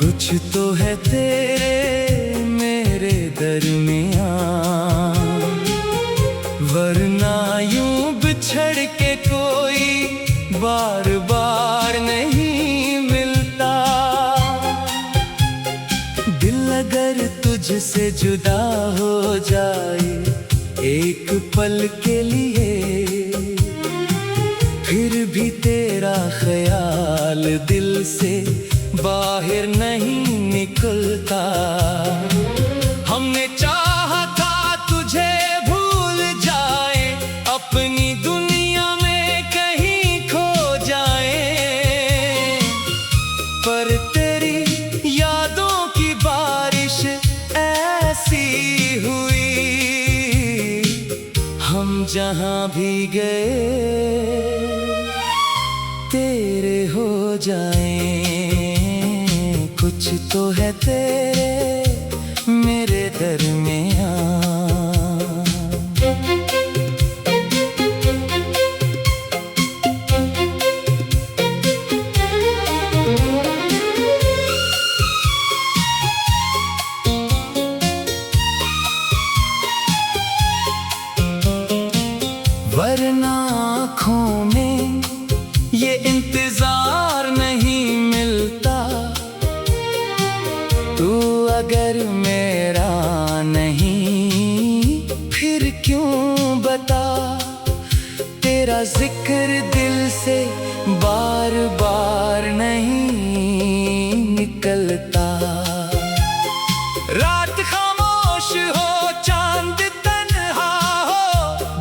कुछ तो है तेरे मेरे दरमियाँ, वरना यूं बिछड़ के कोई बार बार नहीं मिलता। दिल अगर तुझसे जुदा हो जाए एक पल के लिए, फिर भी तेरा ख्याल दिल से बाहर नहीं निकलता। हमने चाहा था तुझे भूल जाए, अपनी दुनिया में कहीं खो जाए, पर तेरी यादों की बारिश ऐसी हुई, हम जहां भी गए तेरे हो जाएं। कुछ तो है तेरे मेरे दरमियाँ। वरना आँखों में ये इंतजार नहीं मिलता। तू अगर मेरा नहीं फिर क्यों बता, तेरा जिक्र दिल से बार बार नहीं निकलता। रात खामोश हो चांद तन्हा हो,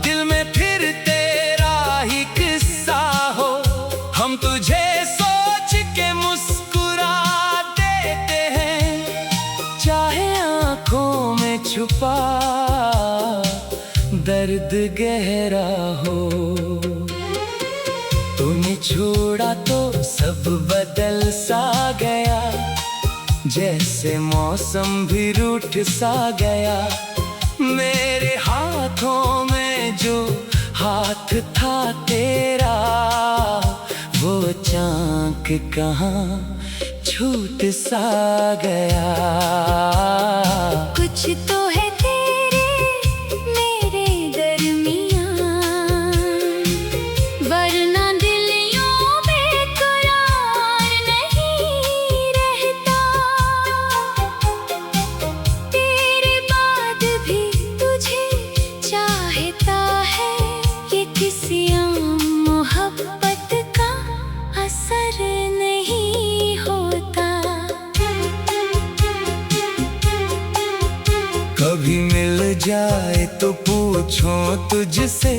दिल में फिर तेरा ही किस्सा हो, हम तुझे सोच के मुस्कुरा देते हैं, चाहे आंखों में छुपा दर्द गहरा हो। तूने छोड़ा तो सब बदल सा गया, जैसे मौसम भी रूठ सा गया। मेरे हाथों में जो हाथ था तेरा, वो चाँक कहाँ छूट सा गया। कुछ तो है तेरे मेरे दरमियाँ, वरना दिल यूं बेकरार नहीं रहता। तेरे बाद भी तुझे चाहता है, ये किसी आम मोहब्बत का असर नहीं होता। कभी मिल जाए तो पूछो तुझसे,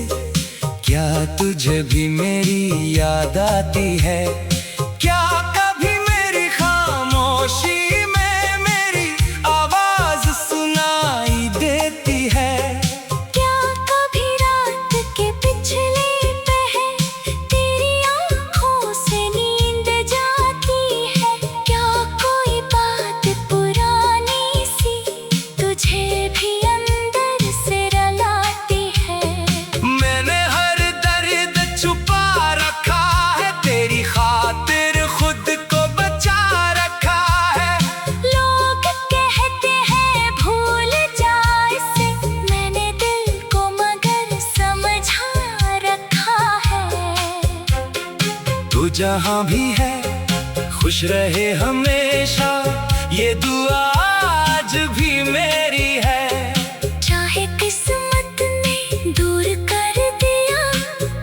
क्या तुझे भी मेरी याद आती है? क्या कभी मेरी खामोशी में मेरी आवाज सुनाई देती है? क्या कभी रात के पिछले पहर तेरी आँखों से नींद जाती है? क्या कोई बात पुरानी सी तुझे भी अंदर से रुलाती है? मैंने हर दर्द छुपा रखा है, तेरी खातिर खुद को बचा रखा है। लोग कहते हैं भूल जा इसे, मैंने दिल को मगर समझा रखा है। तू जहाँ भी है खुश रहे हमेशा, ये दुआ आज भी मेरी है। चाहे किस्मत ने दूर कर दिया,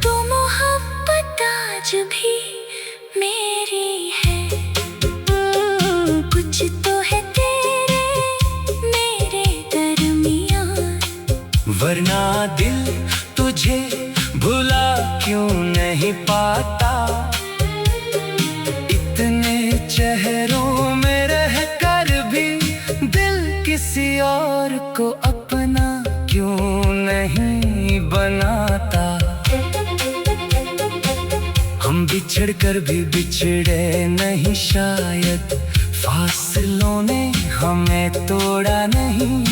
तो मोहब्बत आज भी मेरी है। कुछ तो है तेरे मेरे दरमियाँ, वरना दिल तुझे भुला क्यों नहीं पाता। इतने चेहरों में रहकर भी दिल किसी और को अपना क्यों नहीं बनाता। हम बिछड़ कर भी बिछड़े नहीं शायद, फासलों ने हमें तोड़ा नहीं,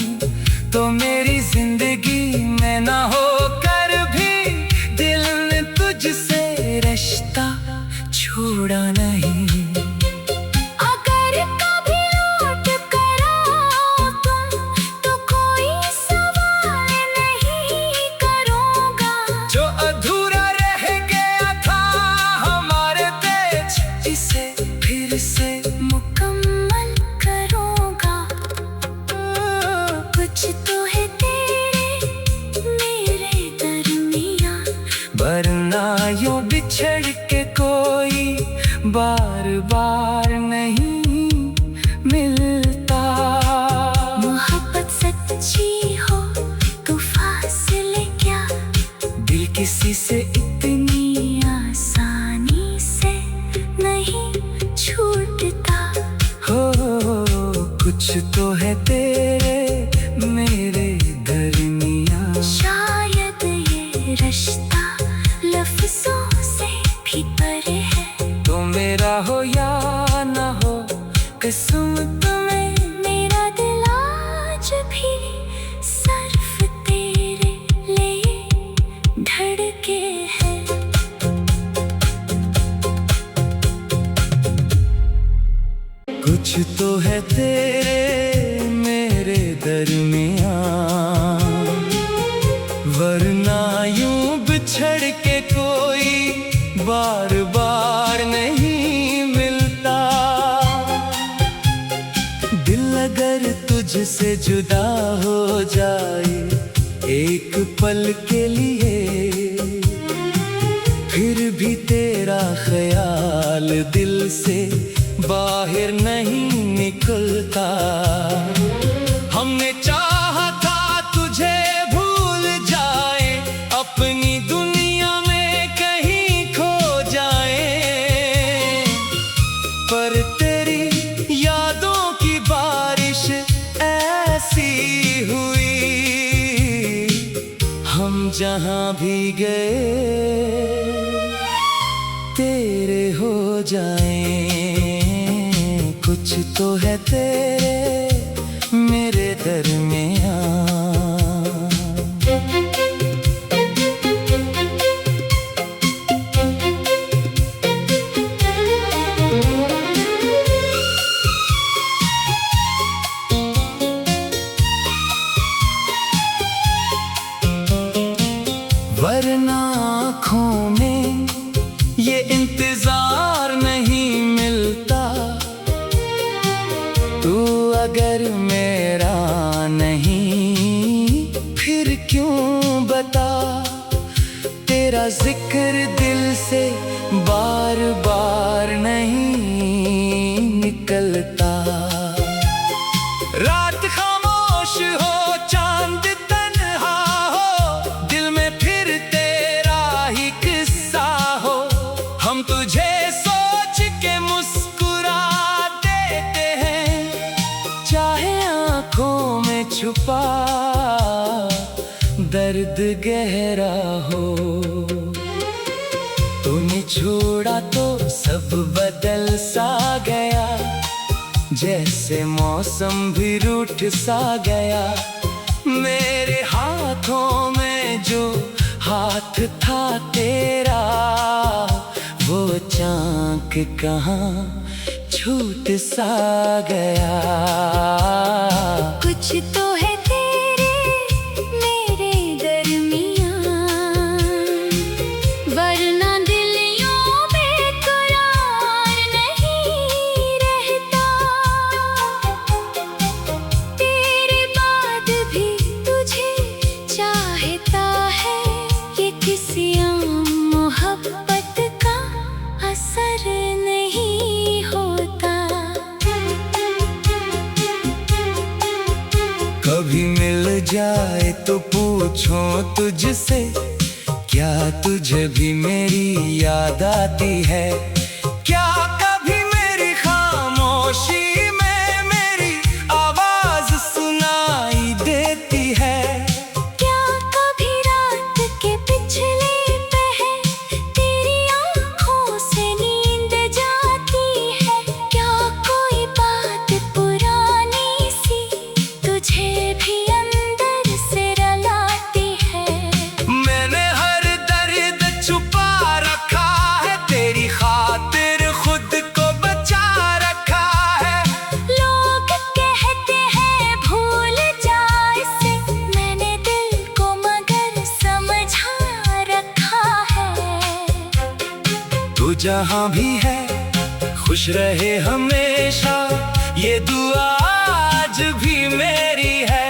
तो मेरी जिंदगी में ना होकर भी दिल ने तुझसे रिश्ता छोड़ा नहीं। अगर कभी बार बार नहीं मिलता। मोहब्बत सच्ची हो तो फासले क्या, दिल किसी से इतनी आसानी से नहीं छूटता। हो कुछ तो है तेरे मेरे दरमियाँ। शायद ये रिश्ता लफ्जों से भी परे है। तो मेरा हो या ना हो किस्मत में, मेरा दिल आज भी सिर्फ तेरे लिए धड़के है। कुछ तो है तेरे मेरे दरमियाँ, वरना यूं बिछड़ के कोई बार बार नहीं मिलता। दिल अगर तुझसे जुदा हो जाए एक पल के लिए, फिर भी तेरा ख्याल दिल से बाहर नहीं निकलता। हमने चाहा था तुझे भूल जाए, अपनी दुनिया में कहीं खो जाए, पर तेरी यादों की बारिश ऐसी हुई, हम जहां भी गए तेरे हो जाएं। कुछ तो है तेरे मेरे दरमियाँ। वरना आँखों में ये इंतजार नहीं मिलता। तू अगर मेरा नहीं फिर क्यों बता, तेरा जिक्र दिल से बार बार नहीं निकलता। रात खामोश हो चांद तन्हा हो, दिल में फिर तेरा ही किस्सा हो, हम तुझे सोच के मुस्कुरा देते हैं, चाहे आंखों में छुपा दर्द गहरा हो। तूने छोड़ा तो सब बदल सा गया, जैसे मौसम भी रूठ सा गया। मेरे हाथों में जो हाथ था तेरा, वो चाँक कहाँ छूट सा गया। कुछ तो है तेरे मेरे दरमियाँ, वरना दिल यूं बेकरार नहीं रहता। तेरे बाद भी तुझे चाहता है, ये किसी आम मोहब्बत का असर नहीं होता। कभी मिल जाए तो पूछो तुझसे, क्या तुझे भी मेरी याद आती है? क्या कभी मेरी खामोशी में मेरी आवाज सुनाई देती है? क्या कभी रात के पिछले पहर तेरी आँखों से नींद जाती है? क्या कोई बात पुरानी सी तुझे भी अंदर से रुलाती है? मैंने हर दर्द छुपा रखा है, तेरी खातिर खुद को बचा रखा है। लोग कहते हैं भूल जा इसे, मैंने दिल को मगर समझा रखा है। तू जहाँ भी है खुश रहे हमेशा, ये दुआ आज भी मेरी है।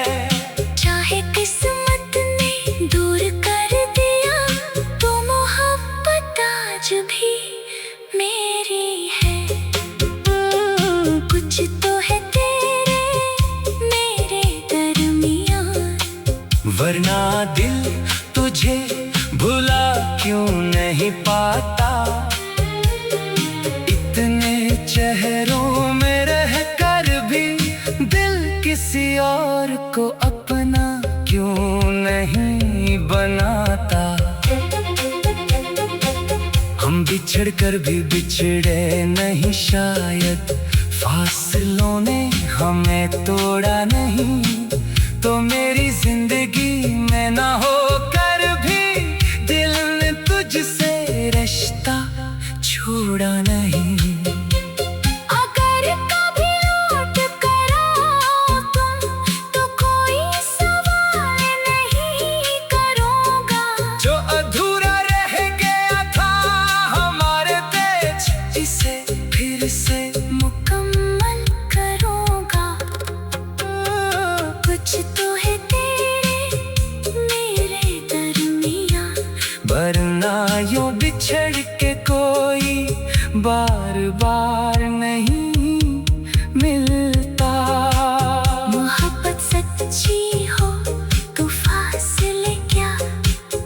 चाहे किस्मत ने दूर कर दिया, तो मोहब्बत आज भी मेरी है। तुझे भुला क्यों नहीं पाता। इतने चेहरों में रह कर भी दिल किसी और को अपना क्यों नहीं बनाता। हम बिछड़ कर भी बिछड़े नहीं शायद, फासलों ने हमें तोड़ा नहीं। तो मेरी जिंदगी में ना हो कर भी दिल ने तुझसे रिश्ता छोड़ा नहीं। अगर कभी लौट कर आओ तुम तो कोई सवाल नहीं करूँगा। जो अधूरा रह गया था हमारे बीच, इसे फिर से मुकम्मल करूँगा। कुछ तो है तेरे मेरे दरमियाँ, वरना यूं बिछड़ के कोई बार बार नहीं मिलता। मोहब्बत सच्ची हो तो फासले क्या,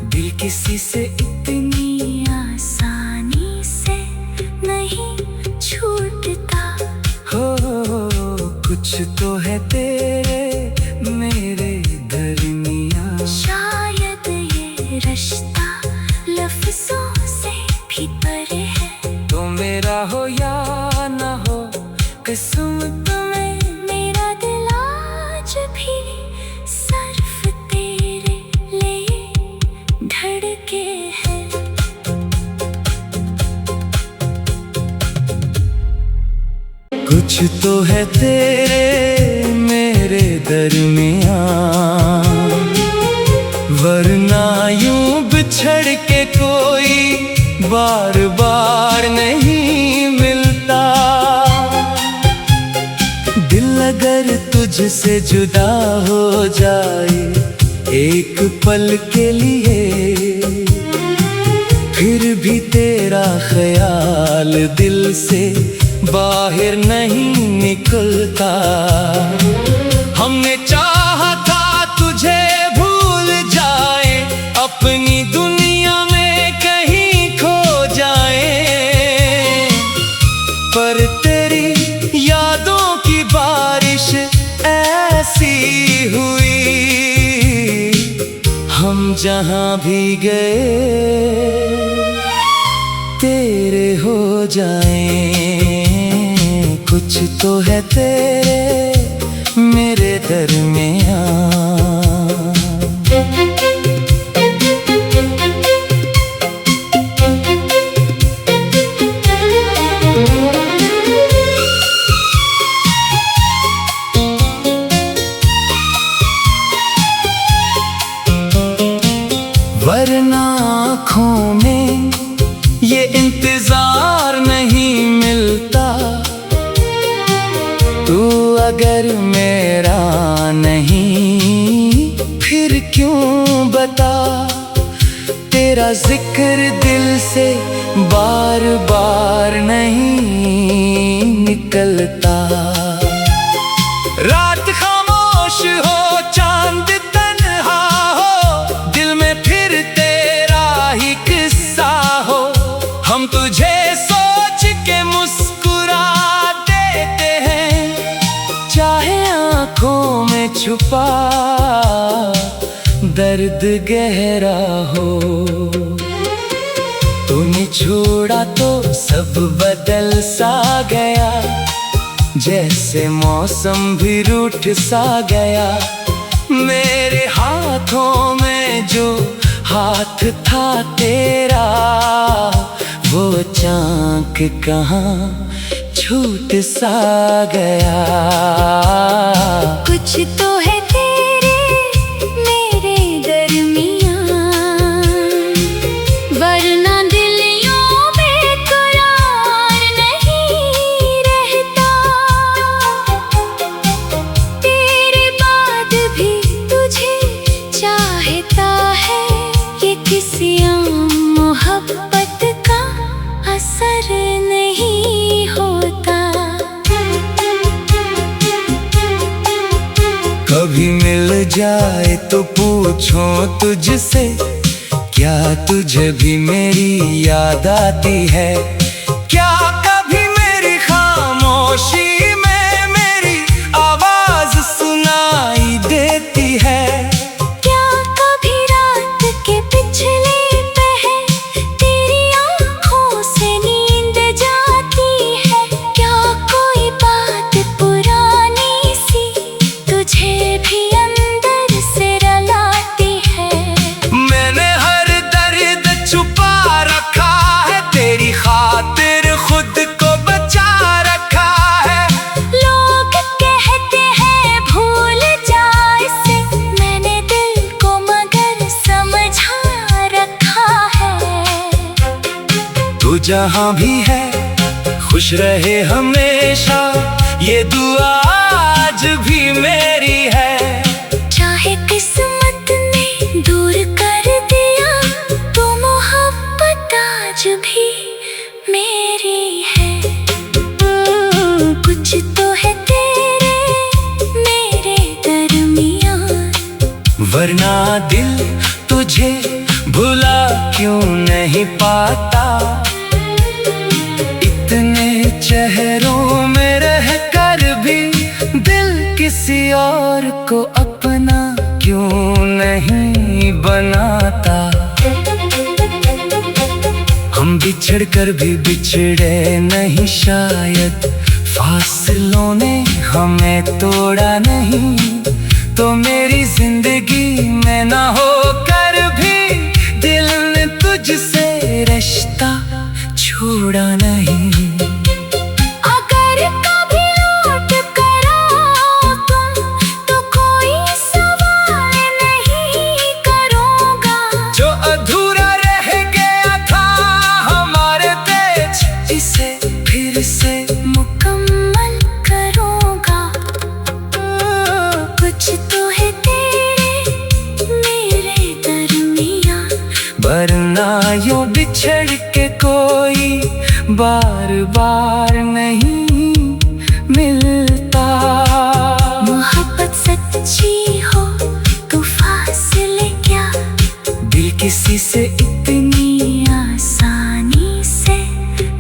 दिल किसी से इतनी आसानी से नहीं छूटता। हो कुछ तो है तेरे मेरे दरमियाँ। शायद ये रिश्ता लफ्जों से भी परे है। तो मेरा हो या ना हो किस्मत में, मेरा दिल आज भी सिर्फ तेरे लिए धड़के है। कुछ तो है तेरे मेरे दरमियाँ, वरना यूं बिछड़ के कोई बार बार नहीं मिलता। दिल अगर तुझसे जुदा हो जाए एक पल के लिए, फिर भी तेरा ख्याल दिल से बाहर नहीं निकलता। हमने चाहा था तुझे भूल जाए, अपनी दुनिया में कहीं खो जाए, पर तेरी यादों की बारिश ऐसी हुई, हम जहां भी गए तेरे हो जाएं। कुछ तो है तेरे मेरे दरमियाँ। वरना आँखों में ये इंतजार नहीं मिलता। तू अगर मेरा नहीं फिर क्यों बता, तेरा जिक्र दिल से बार बार नहीं निकलता। रात खामोश हो चांद तन्हा हो, दिल में फिर तेरा ही किस्सा हो, हम तुझे सोच के मुस्कुरा देते हैं, चाहे आंखों में छुपा दर्द गहरा हो। तूने छोड़ा तो सब बदल सा गया, जैसे मौसम भी रूठ सा गया। मेरे हाथों में जो हाथ था तेरा, वो चाँक कहाँ छूट सा गया। कुछ तो है तेरे मेरे दरमियाँ, वरना दिल यूं बेकरार नहीं रहता। तेरे बाद भी तुझे चाहता है, ये किसी आम मोहब्बत का असर नहीं होता। कभी मिल जाए तो पूछो तुझसे, क्या तुझे भी मेरी याद आती है? क्या कभी मेरी खामोशी में मेरी आवाज सुनाई देती है? क्या कभी रात के पिछले पहर तेरी आँखों से नींद जाती है? क्या कोई बात पुरानी सी तुझे भी अंदर से रुलाती है? मैंने हर दर्द छुपा रखा है, तेरी खातिर खुद को बचा रखा है। लोग कहते हैं भूल जा इसे, मैंने दिल को मगर समझा रखा है। तू जहाँ भी है खुश रहे हमेशा, ये दुआ आज भी मेरी है। चाहे किस्मत ने दूर कर दिया तो मोहब्बत आज भी मेरी है। कुछ तो है तेरे मेरे दरमियान, वरना दिल तुझे भुला क्यों नहीं पाता? इतने चेहरों में रह कर भी दिल किसी और को अपना क्यों नहीं बनाता? हम बिछड़ कर भी बिछड़े नहीं शायद, फासलों ने हमें तोड़ा नहीं। तो मेरी जिंदगी में ना हो कर भी दिल ने तुझसे रिश्ता छोड़ा नहीं। अगर कभी लौट कर आओ तुम तो कोई सवाल नहीं करूँगा। जो अधूरा रह गया था हमारे बीच, इसे फिर से मुकम्मल करूँगा। कुछ तो है तेरे मेरे दरमियान, वरना यूं बिछड़ के कोई बार बार नहीं मिलता। मोहब्बत सच्ची हो तो फासले क्या, दिल किसी से इतनी आसानी से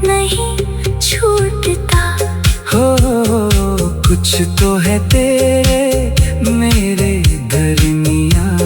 नहीं छूटता। हो कुछ तो है तेरे मेरे दरमियान।